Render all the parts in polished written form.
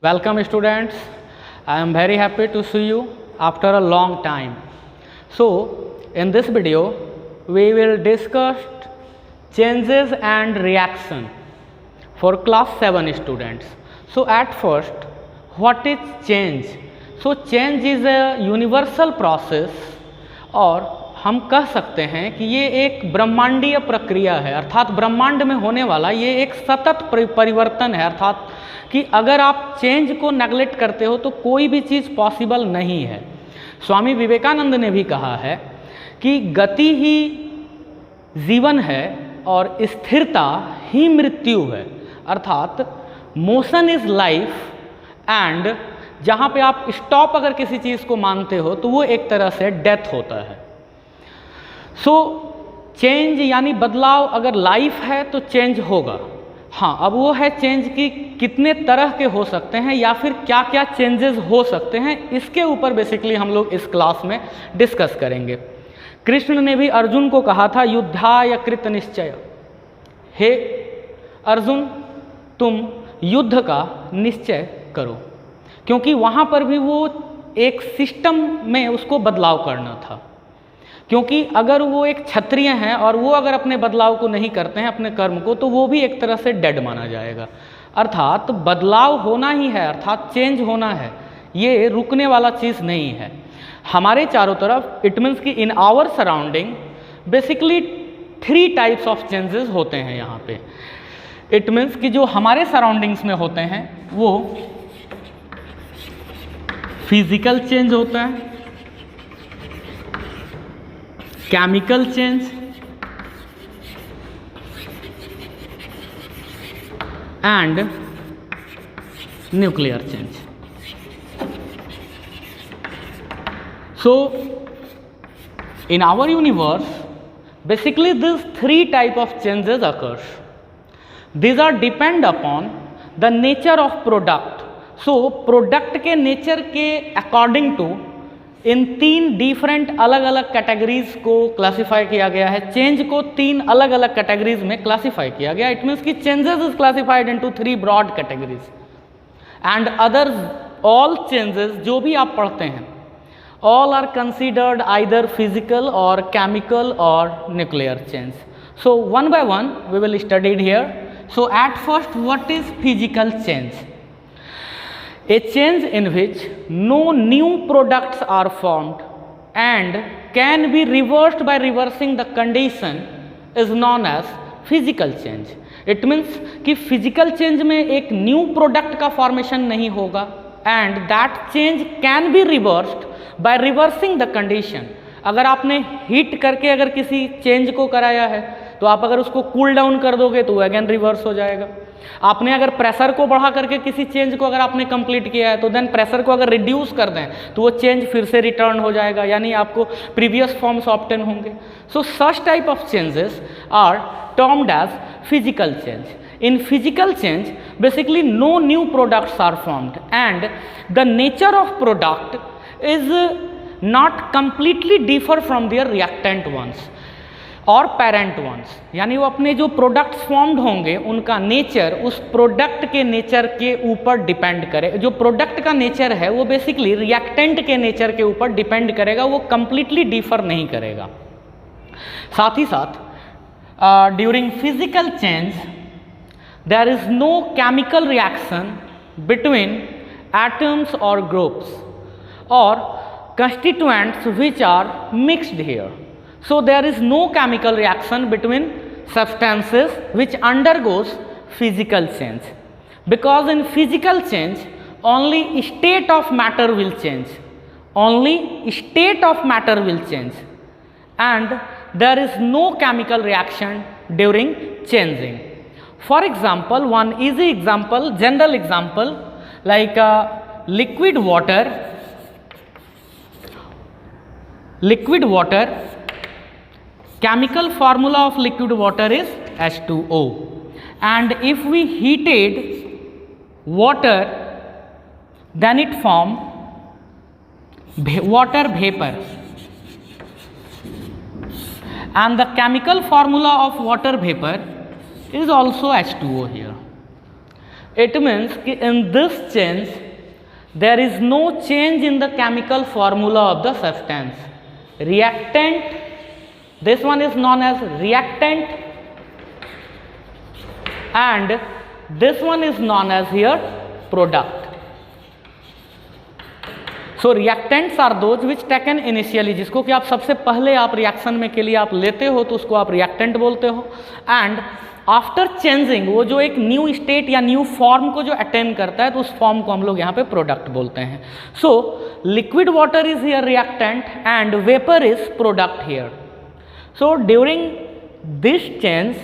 Welcome students, I am very happy to see you after a long time. So in this video we will discuss changes and reaction for class 7 students. So at first, what is change? So change is a universal process और हम कह सकते हैं कि ये एक ब्रह्मांडीय प्रक्रिया है, अर्थात ब्रह्मांड में होने वाला ये एक सतत परिवर्तन है। अर्थात कि अगर आप चेंज को नेगलेक्ट करते हो तो कोई भी चीज़ पॉसिबल नहीं है। स्वामी विवेकानंद ने भी कहा है कि गति ही जीवन है और स्थिरता ही मृत्यु है। अर्थात मोशन इज लाइफ एंड जहाँ पे आप स्टॉप अगर किसी चीज़ को मानते हो तो वो एक तरह से डेथ होता है। सो चेंज यानी बदलाव, अगर लाइफ है तो चेंज होगा। हाँ, अब वो है चेंज की कितने तरह के हो सकते हैं या फिर क्या क्या चेंजेस हो सकते हैं, इसके ऊपर बेसिकली हम लोग इस क्लास में डिस्कस करेंगे। कृष्ण ने भी अर्जुन को कहा था युद्धाय कृत निश्चय, हे अर्जुन तुम युद्ध का निश्चय करो, क्योंकि वहाँ पर भी वो एक सिस्टम में उसको बदलाव करना था। क्योंकि अगर वो एक क्षत्रिय हैं और वो अगर अपने बदलाव को नहीं करते हैं अपने कर्म को, तो वो भी एक तरह से डेड माना जाएगा। अर्थात बदलाव होना ही है, अर्थात चेंज होना है, ये रुकने वाला चीज़ नहीं है। हमारे चारों तरफ इट मीन्स कि in our surrounding basically 3 types of changes होते हैं यहाँ पे। इट मीन्स कि जो हमारे सराउंडिंग्स में होते हैं वो फिजिकल चेंज होता है, chemical change and nuclear change. So in our universe basically these 3 type of changes occurs. These are depend upon the nature of product. So product के नेचर के अकॉर्डिंग टू इन 3 डिफरेंट अलग अलग categories को classify किया गया है। Change को 3 अलग अलग कैटेगरीज में क्लासिफाई किया गया। इट मीन्स कि changes is classified into 3 broad categories and others all changes जो भी आप पढ़ते हैं all are considered either physical or chemical or nuclear change. So one by one we will study it here. So at first, what is physical change? A change in which no new products are formed and can be reversed by reversing the condition is known as physical change. It means कि physical change में एक new product का formation नहीं होगा and that change can be reversed by reversing the condition. अगर आपने heat करके अगर किसी चेंज को कराया है तो आप अगर उसको कूल डाउन कर दोगे तो वो अगेन रिवर्स हो जाएगा। आपने अगर प्रेशर को बढ़ा करके किसी चेंज को अगर आपने कंप्लीट किया है तो देन प्रेशर को अगर रिड्यूस कर दें तो वो चेंज फिर से रिटर्न हो जाएगा, यानी आपको प्रीवियस फॉर्म्स ऑब्टेन होंगे। So such type of changes are termed as physical change. In physical change, basically no new products are formed and the nature of product is not completely differ from their reactant ones और parent ones। यानी वो अपने जो products formed होंगे उनका nature उस product के nature के ऊपर डिपेंड करे। जो प्रोडक्ट का नेचर है वो बेसिकली रिएक्टेंट के नेचर के ऊपर डिपेंड करेगा, वो कंप्लीटली डिफर नहीं करेगा। साथ ही साथ during physical change there is no chemical reaction between atoms or groups or constituents which are mixed here. So there is no chemical reaction between substances which undergoes physical change, because in physical change only state of matter will change, only state of matter will change and there is no chemical reaction during changing. For example, one easy example, general example, like liquid water, chemical formula of liquid water is H2O, and if we heated water then it form water vapor, and the chemical formula of water vapor is also H2O here. It means कि in this change there is no change in the chemical formula of the substance. Reactant, this one is known as reactant, and this one is known as here product. So reactants are those which taken initially, जिसको कि आप सबसे पहले आप reaction में के लिए आप लेते हो तो उसको आप रिएक्टेंट बोलते हो, एंड आफ्टर चेंजिंग वो जो एक न्यू स्टेट या न्यू फॉर्म को जो अटेन करता है तो उस फॉर्म को हम लोग यहाँ पे प्रोडक्ट बोलते हैं. So liquid water is here reactant and vapour is product here. So during this change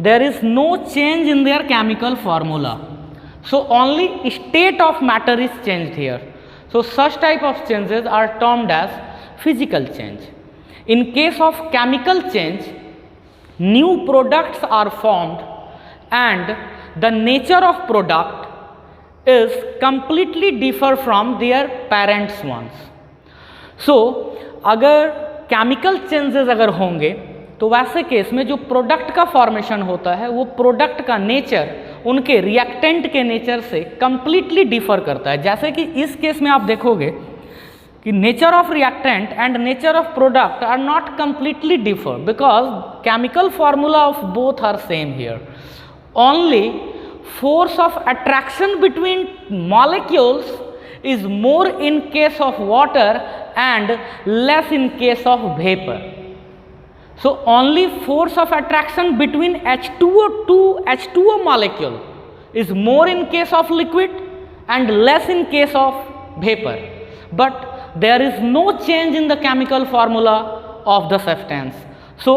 there is no change in their chemical formula, so only state of matter is changed here. So such type of changes are termed as physical change. In case of chemical change, new products are formed and the nature of product is completely differ from their parents ones. So अगर chemical changes अगर होंगे तो वैसे case में जो product का formation होता है वो प्रोडक्ट का नेचर उनके रिएक्टेंट के नेचर से कंप्लीटली डिफर करता है. जैसे कि इस केस में आप देखोगे कि nature of reactant and nature of product are not completely differ because chemical formula of both are same here. Only force of attraction between molecules is more in case of water and less in case of vapor. So only force of attraction between H2O to H2O molecule is more in case of liquid and less in case of vapor. But there is no change in the chemical formula of the substance. So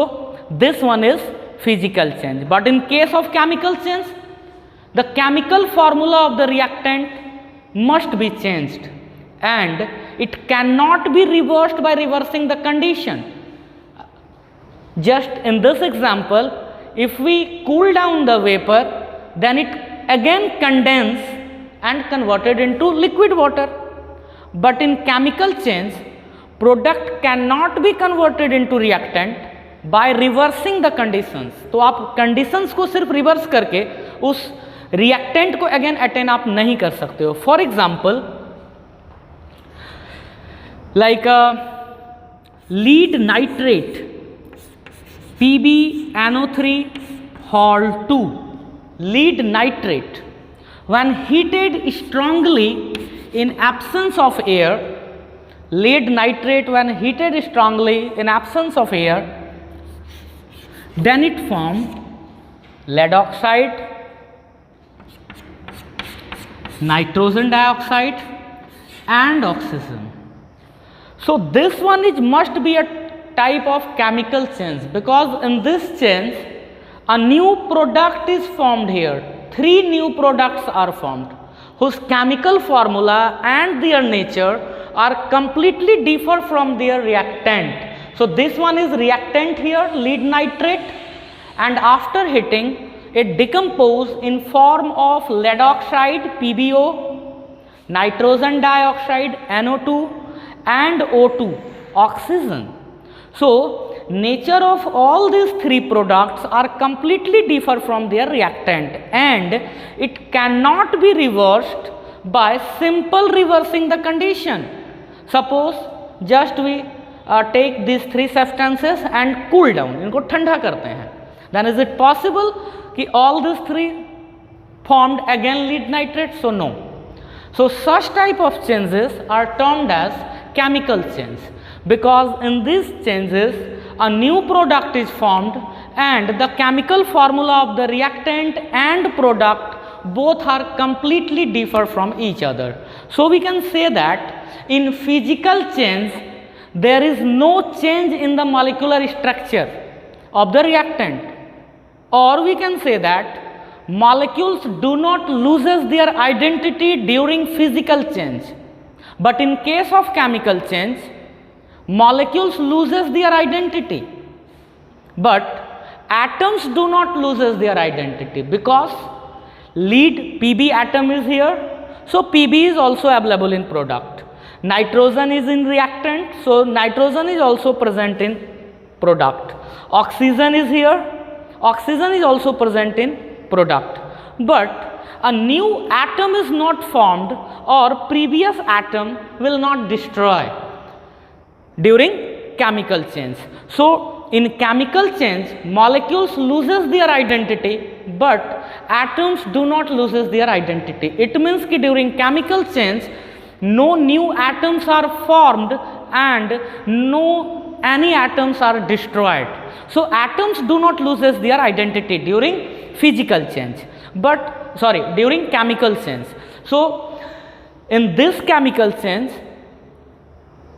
this one is physical change. But in case of chemical change, the chemical formula of the reactant must be changed and it cannot be reversed by reversing the condition. Just in this example, if we cool down the vapor, then it again condense and converted into liquid water. But in chemical change, product cannot be converted into reactant by reversing the conditions. तो आप conditions को सिर्फ reverse करके उस reactant को again attain आप नहीं कर सकते हो. For example, like lead nitrate PbNO3 Hol 2, lead nitrate, when heated strongly in absence of air, lead nitrate when heated strongly in absence of air, then it forms lead oxide, nitrogen dioxide and oxygen. So this one is must be a type of chemical change because in this change a new product is formed here. 3 new products are formed whose chemical formula and their nature are completely differ from their reactant. So this one is reactant here, lead nitrate, and after heating it decompose in form of lead oxide PbO, nitrogen dioxide NO2 and O2 oxygen. So nature of all these 3 products are completely differ from their reactant and it cannot be reversed by simple reversing the condition. Suppose just we take these 3 substances and cool down, इनको ठंडा करते हैं, then is it possible कि all these 3 formed again lead nitrate? So no. So such type of changes are termed as chemical change because in these changes a new product is formed and the chemical formula of the reactant and product both are completely differ from each other. So we can say that in physical change there is no change in the molecular structure of the reactant, or we can say that molecules do not loses their identity during physical change, but in case of chemical change molecules loses their identity, but atoms do not loses their identity because lead Pb atom is here, so Pb is also available in product. Nitrogen is in reactant, so nitrogen is also present in product. Oxygen is here, oxygen is also present in product. But a new atom is not formed or previous atom will not destroy during chemical change. So in chemical change, molecules loses their identity, but atoms do not loses their identity. It means कि during chemical change no new atoms are formed and no any atoms are destroyed. So atoms do not loses their identity during physical change, but during chemical change. So in this chemical change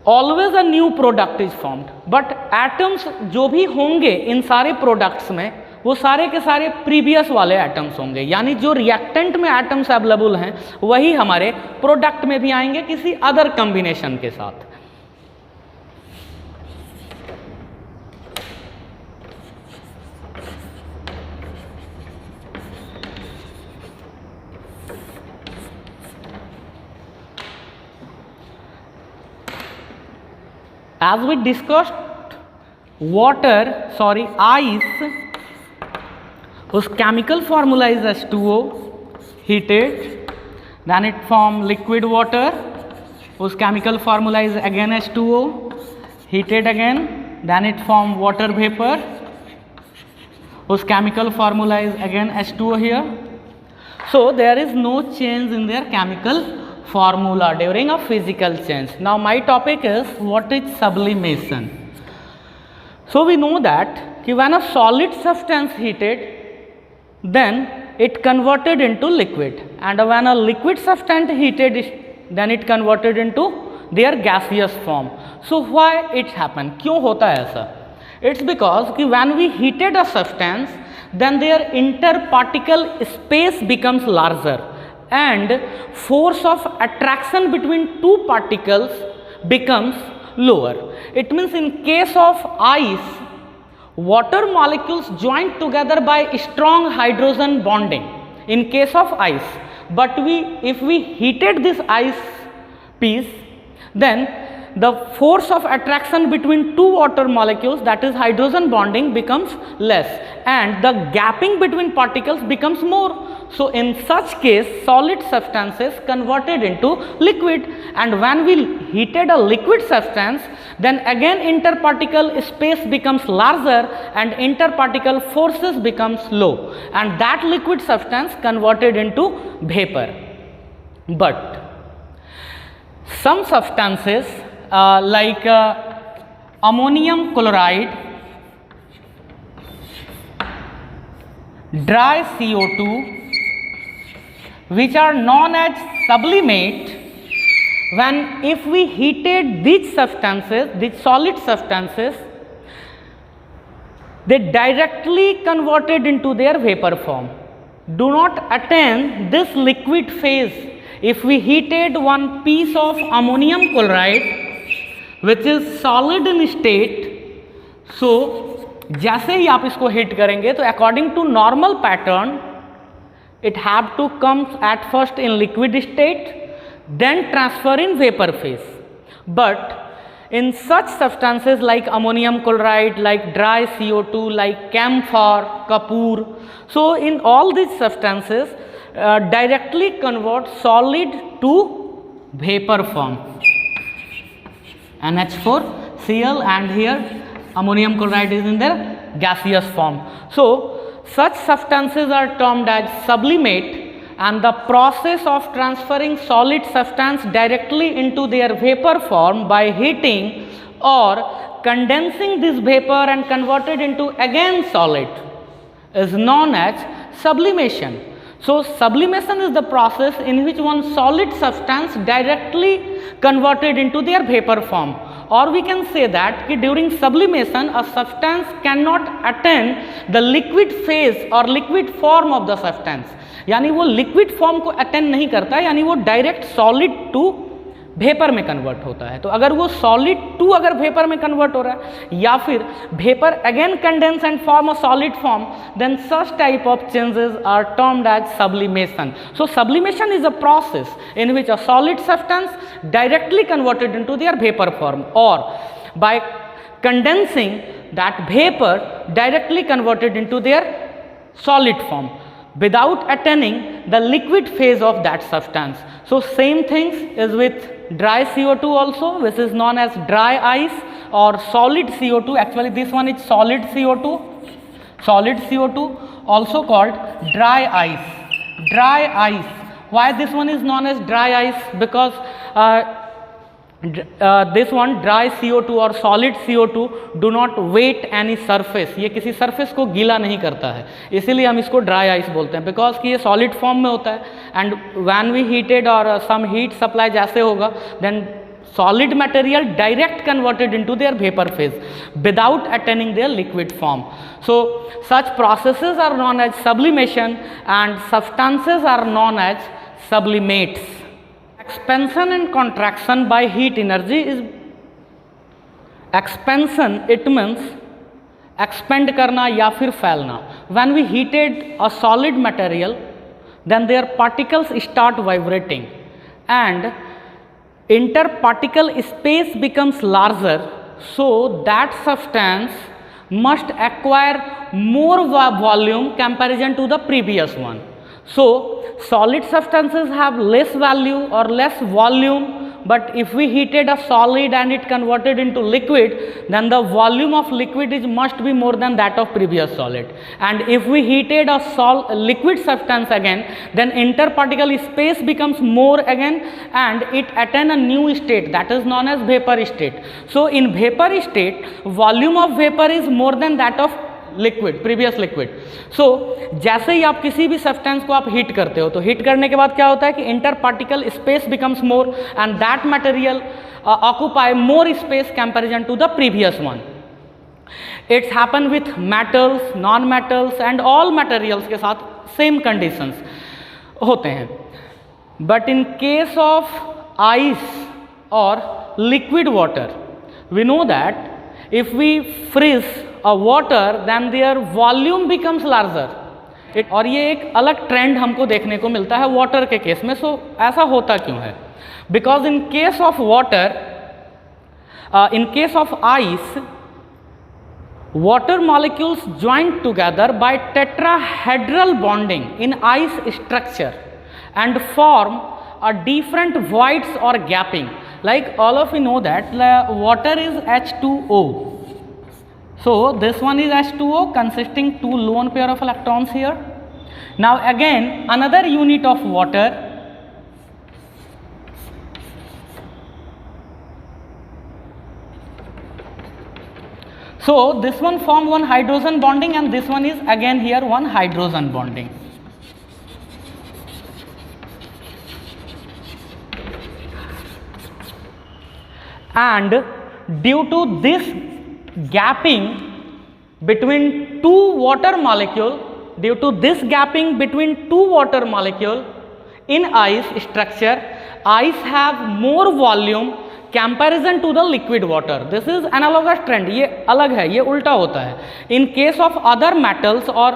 always a new product is formed, but atoms जो भी होंगे इन सारे products में वो सारे के सारे previous वाले एटम्स होंगे, यानी जो रिएक्टेंट में एटम्स अवेलेबल हैं वही हमारे प्रोडक्ट में भी आएंगे किसी अदर कॉम्बिनेशन के साथ. As we discussed, ice, whose chemical formula is H2O, heated, then it form liquid water, whose chemical formula is again H2O, heated again, then it form water vapor, whose chemical formula is again H2O here. So there is no change in their chemical formula during a physical change. Now my topic is what is sublimation. So we know that when a solid substance heated, then it converted into liquid, and when a liquid substance heated, then it converted into their gaseous form. So why it happened? क्यों होता है ऐसा? It's because कि when we heated a substance, then their interparticle space becomes larger and force of attraction between two particles becomes lower. It means in case of ice, water molecules join together by strong hydrogen bonding in case of ice, but if we heated this ice piece, then the force of attraction between two water molecules, that is hydrogen bonding, becomes less and the gapping between particles becomes more. So in such case solid substances converted into liquid, and when we heated a liquid substance, then again interparticle space becomes larger and interparticle forces becomes low, and that liquid substance converted into vapor. But some substances like ammonium chloride, dry CO2, which are known as sublimate, when if we heated these substances, these solid substances, they directly converted into their vapor form, do not attain this liquid phase. If we heated one piece of ammonium chloride which is solid in state, so जैसे ही आप इसको heat करेंगे तो according to normal pattern it have to come at first in liquid state, then transfer in vapor phase. But in such substances like ammonium chloride, like dry CO2, like camphor, kapoor, so in all these substances directly convert solid to vapor form, NH4Cl, and here ammonium chloride is in their gaseous form. So such substances are termed as sublimate, and the process of transferring solid substance directly into their vapor form by heating or condensing this vapor and converted into again solid is known as sublimation. So sublimation is the process in which one solid substance directly converted into their vapor form, or we can say that during sublimation a substance cannot attain the liquid phase or liquid form of the substance, यानी वो liquid form को attain नहीं करता, यानी वो direct solid to vapour में convert होता है. तो अगर वो सॉलिड टू अगर वेपर में कन्वर्ट हो रहा है या फिर vapour again condense and form a solid form, then such type of changes are termed as sublimation. So sublimation is a process in which a solid substance directly converted into their vapour form और by condensing that vapour directly converted into their solid form without attaining the liquid phase of that substance. So same things is with dry CO2 also, which is known as dry ice or solid CO2. Actually this one is solid CO2, also called dry ice. Why this one is known as dry ice? Because this one dry CO2 और solid CO2 do not wet any surface, ये किसी surface को गीला नहीं करता है, इसीलिए हम इसको dry ice बोलते हैं, because कि ये solid form में होता है and when we heated or some heat supply जैसे होगा then solid material direct converted into their vapor phase without attaining their liquid form. So such processes are known as sublimation and substances are known as sublimates. Expansion and contraction by heat energy is expansion, it means expand करना या फिर फैलना. When we heated a solid material then their particles start vibrating and interparticle space becomes larger, so that substance must acquire more volume comparison to the previous one. So solid substances have less value or less volume, but if we heated a solid and it converted into liquid, then the volume of liquid is must be more than that of previous solid. And if we heated a liquid substance again, then interparticle space becomes more again and it attain a new state, that is known as vapor state. So in vapor state, volume of vapor is more than that of liquid, previous liquid. So जैसे ही आप किसी भी substance को आप heat करते हो तो हीट करने के बाद क्या होता है कि inter particle space becomes more and that material occupy more space comparison to the previous one. It's happen with metals, non metals and all materials के साथ सेम कंडीशंस होते हैं. But in case of ice और liquid water we know that if we freeze a water then their volume becomes larger. और ये एक अलग trend हमको देखने को मिलता है वाटर के केस में. सो ऐसा होता क्यों है? Because in case of water, in case of ice, water molecules join together by tetrahedral bonding in ice structure and form a different voids or gapping. Like all of you know that water is H2O. So this one is H2O consisting two lone pair of electrons here. Now again another unit of water, so this one form one hydrogen bonding and this one is again here one hydrogen bonding. And due to this gapping between two water molecule, due to this gapping between two water molecule in ice structure, ice have more volume comparison to the liquid water. This is analogous trend. ये अलग है, ये उल्टा होता है. In case of other metals or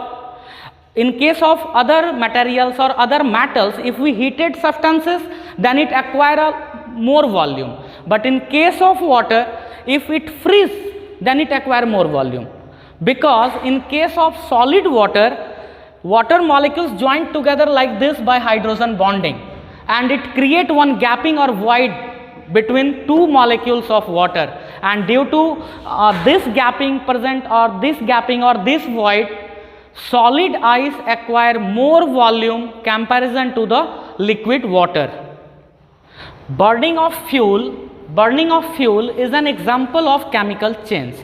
in case of other materials or other metals, if we heated substances then it acquire a more volume. But in case of water, if it freeze then it acquire more volume, because in case of solid water, water molecules join together like this by hydrogen bonding and it create one gapping or void between two molecules of water, and due to this gapping present or this gapping or this void, solid ice acquire more volume comparison to the liquid water. Burning of fuel is an example of chemical change,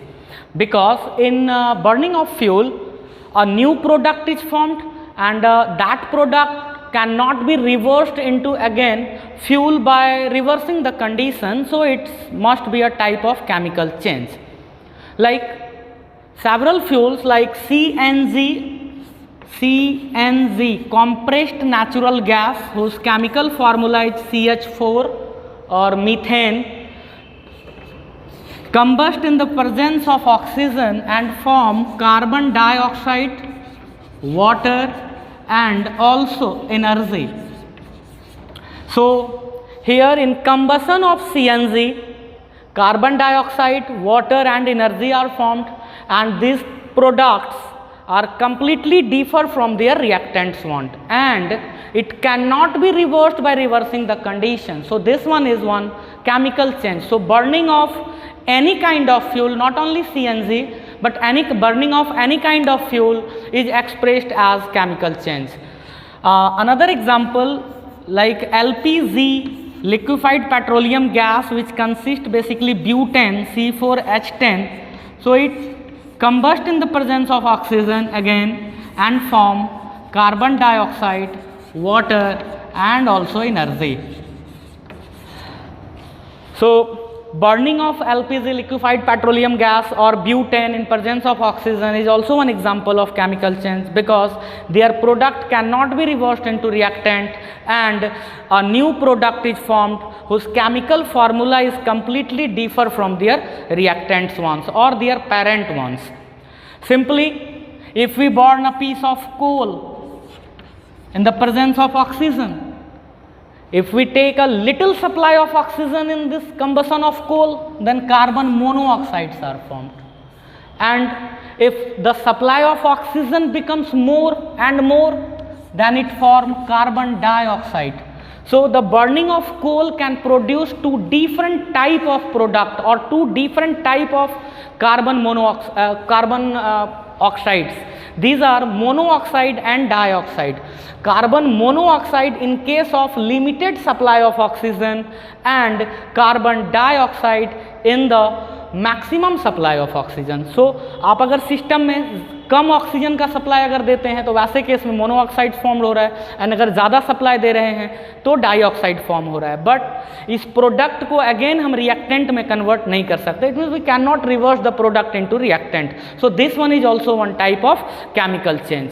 because in burning of fuel a new product is formed and that product cannot be reversed into again fuel by reversing the condition, so it must be a type of chemical change. Like several fuels like CNG, compressed natural gas, whose chemical formula is CH4, or methane, combust in the presence of oxygen and form carbon dioxide, water and also energy. So here in combustion of CNG, carbon dioxide, water and energy are formed, and these products are completely differ from their reactants one, and it cannot be reversed by reversing the condition. So this one is one chemical change. So burning of any kind of fuel, not only CNG, but any burning of any kind of fuel is expressed as chemical change. Another example like LPG, liquefied petroleum gas, which consists basically butane C4H10. So it combust in the presence of oxygen again and form carbon dioxide, water and also energy. So burning of LPG, liquefied petroleum gas, or butane in presence of oxygen is also one example of chemical change, because their product cannot be reversed into reactant and a new product is formed whose chemical formula is completely differ from their reactants ones or their parent ones. Simply, if we burn a piece of coal in the presence of oxygen, if we take a little supply of oxygen in this combustion of coal, then carbon monoxides are formed. And if the supply of oxygen becomes more and more, then it forms carbon dioxide. So the burning of coal can produce two different type of product or two different type of carbon oxides. These are monoxide and dioxide. Carbon monoxide in case of limited supply of oxygen, and carbon dioxide in the maximum supply of oxygen. So आप अगर system में कम oxygen का supply अगर देते हैं तो वैसे case में मोनोऑक्साइड फॉर्म हो रहा है, एंड अगर ज़्यादा सप्लाई दे रहे हैं तो डाइऑक्साइड फॉर्म हो रहा है. बट इस प्रोडक्ट को अगेन हम रिएक्टेंट में कन्वर्ट नहीं कर सकते. It means we can not reverse the product into reactant. So this one is also one type of chemical change.